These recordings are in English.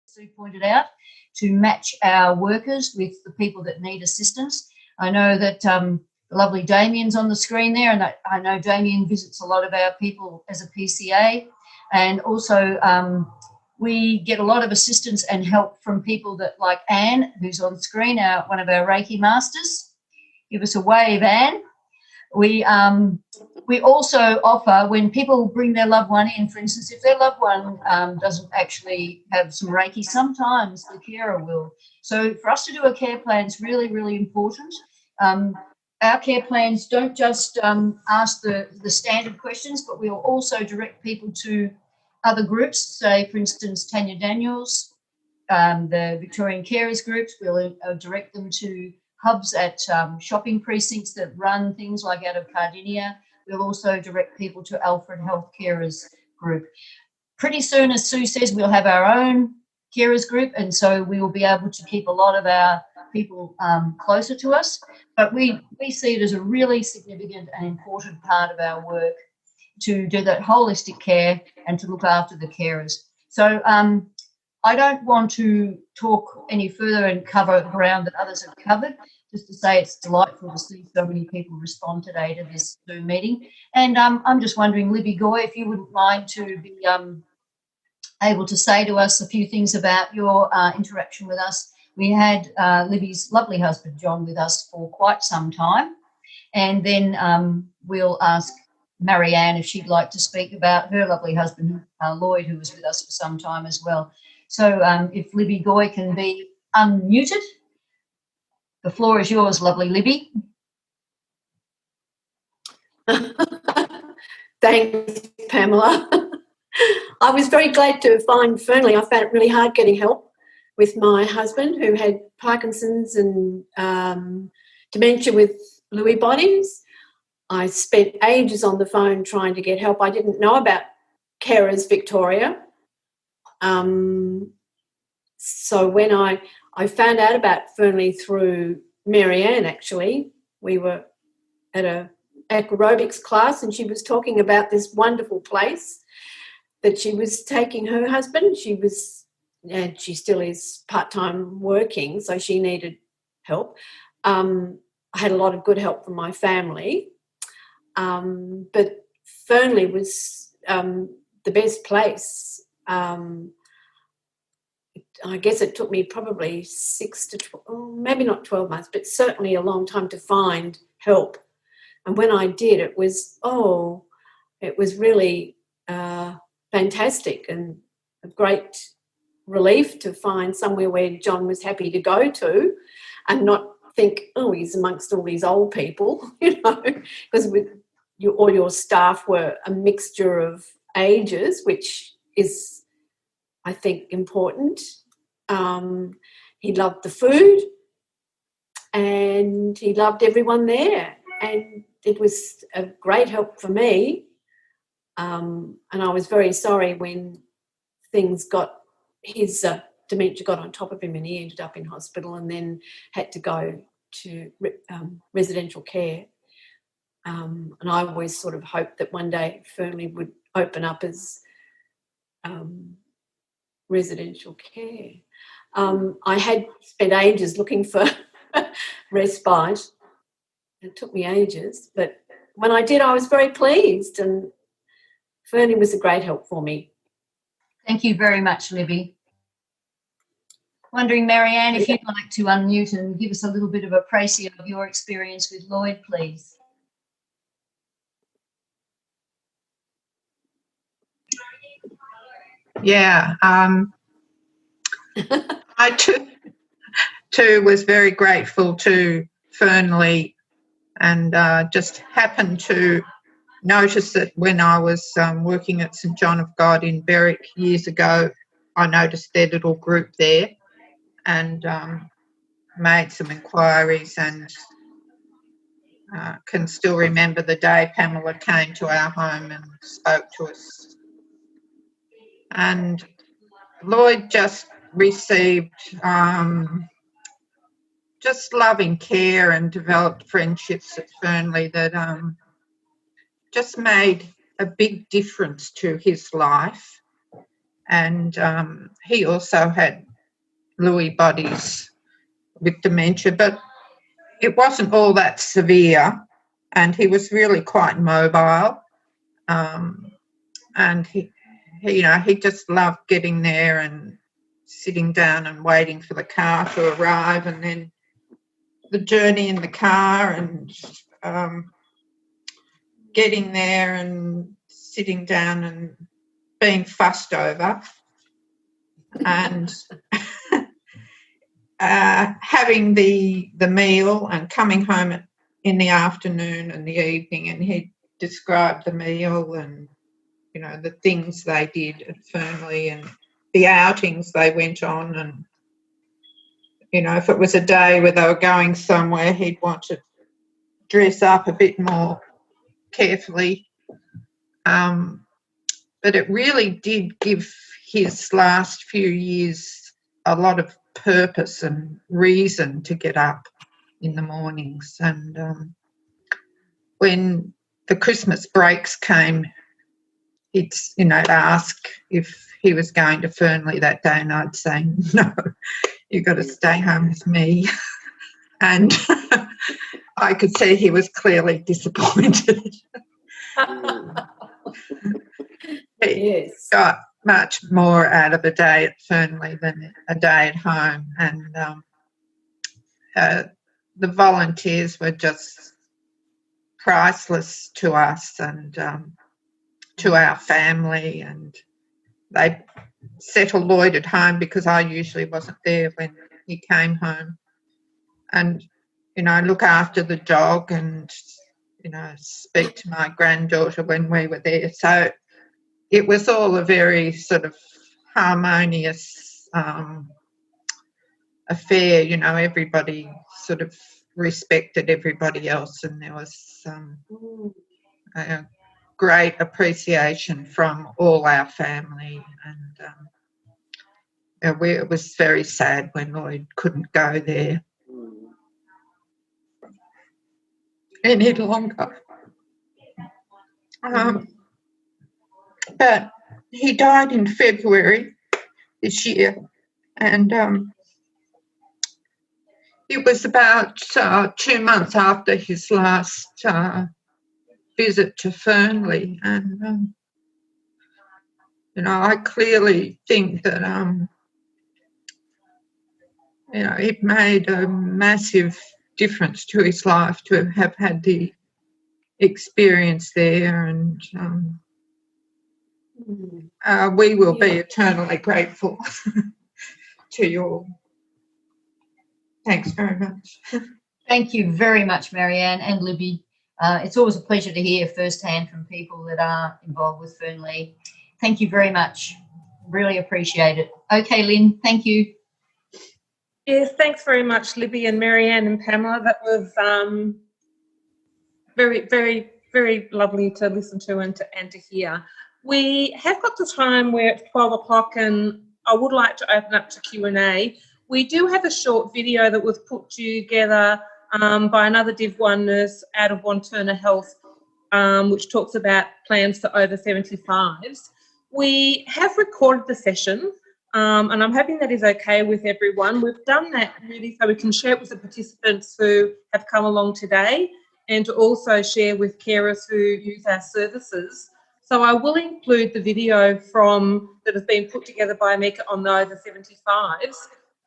Sue pointed out, to match our workers with the people that need assistance. I know that lovely Damien's on the screen there, and I know Damien visits a lot of our people as a PCA, and also we get a lot of assistance and help from people that, like Anne, who's on screen, one of our Reiki masters. Give us a wave, Anne. We also offer, when people bring their loved one in, for instance, if their loved one doesn't actually have some Reiki, sometimes the carer will. So for us to do a care plan is really, really important. Our care plans don't just ask the standard questions, but we'll also direct people to other groups. Say, for instance, Tanya Daniels, the Victorian Carers groups. We'll direct them to hubs at shopping precincts that run things like out of Cardinia. We'll also direct people to Alfred Health Carers group. Pretty soon, as Sue says, we'll have our own carers group, and so we will be able to keep a lot of our people closer to us. But we see it as a really significant and important part of our work to do that holistic care and to look after the carers. So I don't want to talk any further and cover ground that others have covered, just to say it's delightful to see so many people respond today to this Zoom meeting. And I'm just wondering, Libby Goy, if you wouldn't mind to be able to say to us a few things about your interaction with us. We had Libby's lovely husband, John, with us for quite some time. And then we'll ask Marianne if she'd like to speak about her lovely husband, Lloyd, who was with us for some time as well. So if Libby Goy can be unmuted, the floor is yours, lovely Libby. Thanks, Pamela. I was very glad to find Fernlea. I found it really hard getting help with my husband, who had Parkinson's and dementia with Lewy bodies. I spent ages on the phone trying to get help. I didn't know about Carers Victoria. So when I found out about Fernlea through Marianne, actually, we were at a aerobics class and she was talking about this wonderful place that she was taking her husband. And she still is part-time working, so she needed help. I had a lot of good help from my family. But Fernlea was the best place. I guess it took me probably 6 to 12, maybe not 12 months, but certainly a long time to find help. And when I did, it was really fantastic and a great relief to find somewhere where John was happy to go to and not think, oh, he's amongst all these old people, because all your staff were a mixture of ages, which is, I think, important. He loved the food and he loved everyone there, and it was a great help for me. And I was very sorry when his dementia got on top of him and he ended up in hospital and then had to go to residential care. And I always sort of hoped that one day Fernlea would open up as residential care. I had spent ages looking for respite. It took me ages, but when I did, I was very pleased, and Fernlea was a great help for me. Thank you very much, Libby. Wondering, Marianne, if you'd like to unmute and give us a little bit of a précis of your experience with Lloyd, please. Yeah, I too was very grateful to Fernlea, and just happened to notice that when I was working at St John of God in Berwick years ago, I noticed their little group there and made some inquiries, and can still remember the day Pamela came to our home and spoke to us. And Lloyd just received just loving care and developed friendships at Fernlea that just made a big difference to his life. and he also had Lewy bodies with dementia, but it wasn't all that severe, and he was really quite mobile. And he just loved getting there and sitting down and waiting for the car to arrive, and then the journey in the car, and getting there and sitting down and being fussed over, and having the meal and coming home in the afternoon and the evening, and he described the meal and the things they did at Fernlea and the outings they went on, and if it was a day where they were going somewhere, he'd want to dress up a bit more carefully. But it really did give his last few years a lot of purpose and reason to get up in the mornings. And when the Christmas breaks came, he'd ask if he was going to Fernlea that day, and I'd say, no, you've got to stay home with me. And I could see he was clearly disappointed. He got much more out of a day at Fernlea than a day at home, and the volunteers were just priceless to us and to our family, and they settled Lloyd at home because I usually wasn't there when he came home, and look after the dog and speak to my granddaughter when we were there. So it was all a very sort of harmonious affair. Everybody sort of respected everybody else, and there was a great appreciation from all our family. And it was very sad when Lloyd couldn't go there any longer. But he died in February this year, and it was about 2 months after his last visit to Fernlea. And, I clearly think that, it made a massive difference to his life to have had the experience there, and we will be eternally grateful to you all. Thanks very much. Thank you very much, Marianne and Libby. It's always a pleasure to hear firsthand from people that are involved with Fernlea. Thank you very much. Really appreciate it. Okay, Lynn, thank you. Yes, thanks very much, Libby and Marianne and Pamela. That was very, very, very lovely to listen to and to hear. We have got the time where it's 12 o'clock, and I would like to open up to Q&A. We do have a short video that was put together by another Div 1 nurse out of Wantirna Health, which talks about plans for over 75s. We have recorded the session, and I'm hoping that is okay with everyone. We've done that really so we can share it with the participants who have come along today, and to also share with carers who use our services. So I will include the video that has been put together by Amika on the over 75s.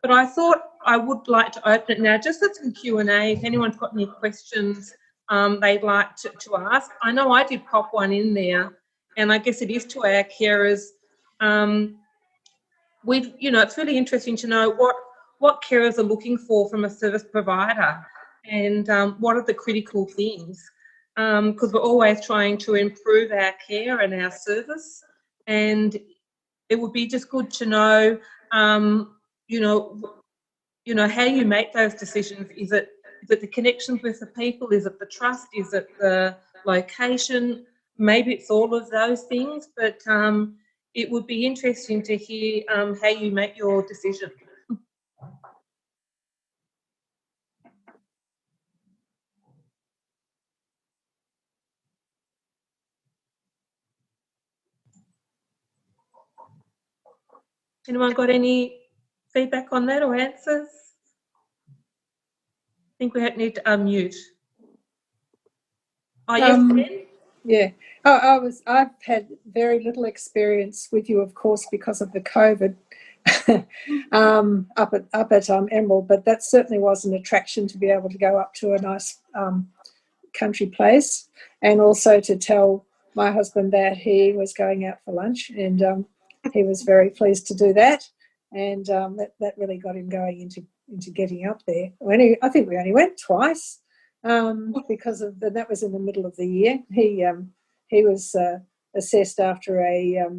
But I thought I would like to open it now just for some Q&A. If anyone's got any questions they'd like to ask. I know I did pop one in there, and I guess it is to our carers. It's really interesting to know what carers are looking for from a service provider, and what are the critical things. Because we're always trying to improve our care and our service, and it would be just good to know, how you make those decisions. Is it the connections with the people? Is it the trust? Is it the location? Maybe it's all of those things, but it would be interesting to hear how you make your decision. Anyone got any feedback on that or answers? I think we need to unmute. Oh, yes, Ben? Yeah. I've had very little experience with you, of course, because of the COVID up at Emerald, but that certainly was an attraction to be able to go up to a nice country place, and also to tell my husband that he was going out for lunch, and he was very pleased to do that, and that really got him going into getting up there. I think we only went twice. Because of that was in the middle of the year. He was assessed after a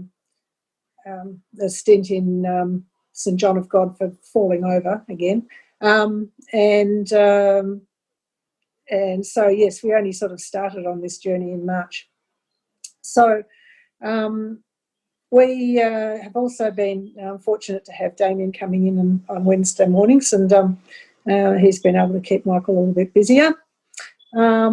stint in St John of God for falling over again, and so yes, we only sort of started on this journey in March. So we have also been fortunate to have Damien coming in on Wednesday mornings, and he's been able to keep Michael a little bit busier. But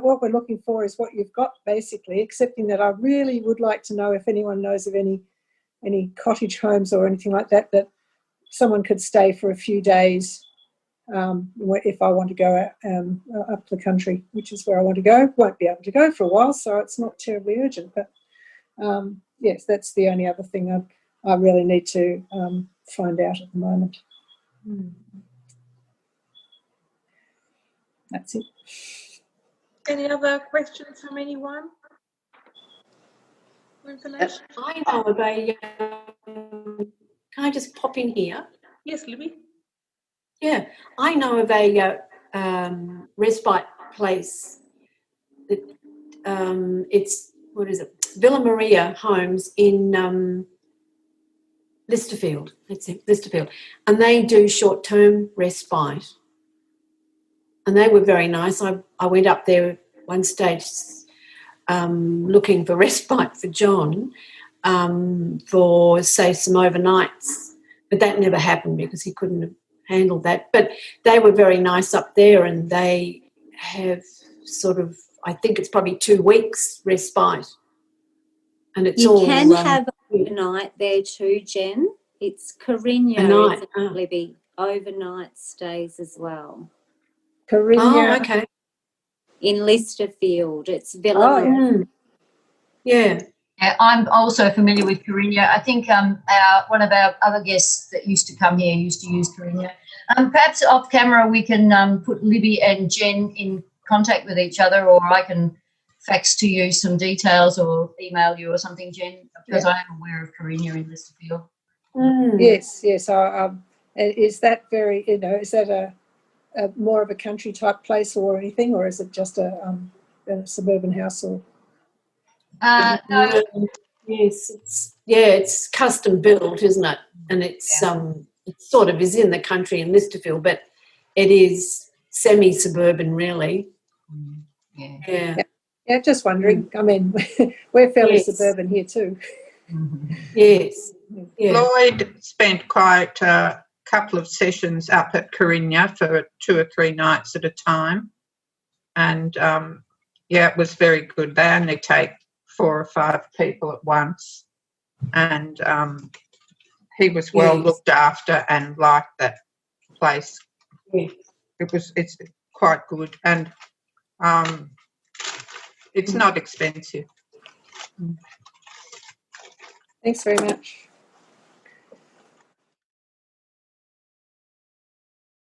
what we're looking for is what you've got, basically, excepting that I really would like to know if anyone knows of any cottage homes or anything like that someone could stay for a few days if I want to go up the country, which is where I want to go. Won't be able to go for a while, so it's not terribly urgent. But yes, that's the only other thing I really need to find out at the moment. That's it. Any other questions from anyone? More information? I know of a. Can I just pop in here? Yes, Libby. Yeah, I know of a respite place. That, it's what is it? Villa Maria Homes in Listerfield. That's it, Listerfield, and they do short-term respite. And they were very nice. I went up there one stage looking for respite for John for, say, some overnights. But that never happened because he couldn't have handled that. But they were very nice up there, and they have sort of, I think it's probably 2 weeks respite. And it's you all... can have overnight there too, Jen. It's Carigno, isn't it, Libby? Overnight stays as well. Carigno. Oh, okay. In Listerfield, it's Villa. Yeah. Yeah, I'm also familiar with Carigno. I think one of our other guests that used to come here used to use Carigno. Perhaps off camera we can put Libby and Jen in contact with each other, or I can fax to you some details or email you or something, Jen, because I am aware of Carigno in Listerfield. Yes. Is that very, is that a more of a country type place or anything, or is it just a suburban house? Or No. Yes, it's custom built, isn't it? And it's it sort of is in the country in Listerfield, but it is semi-suburban, really. Yeah. Just wondering. I mean, we're fairly suburban here too. Yes. Yeah. Lloyd spent quite a couple of sessions up at Carigno for 2 or 3 nights at a time, and it was very good. They only take 4 or 5 people at once, and he was well looked after and liked that place. Yes. It's quite good, and it's not expensive. Thanks very much.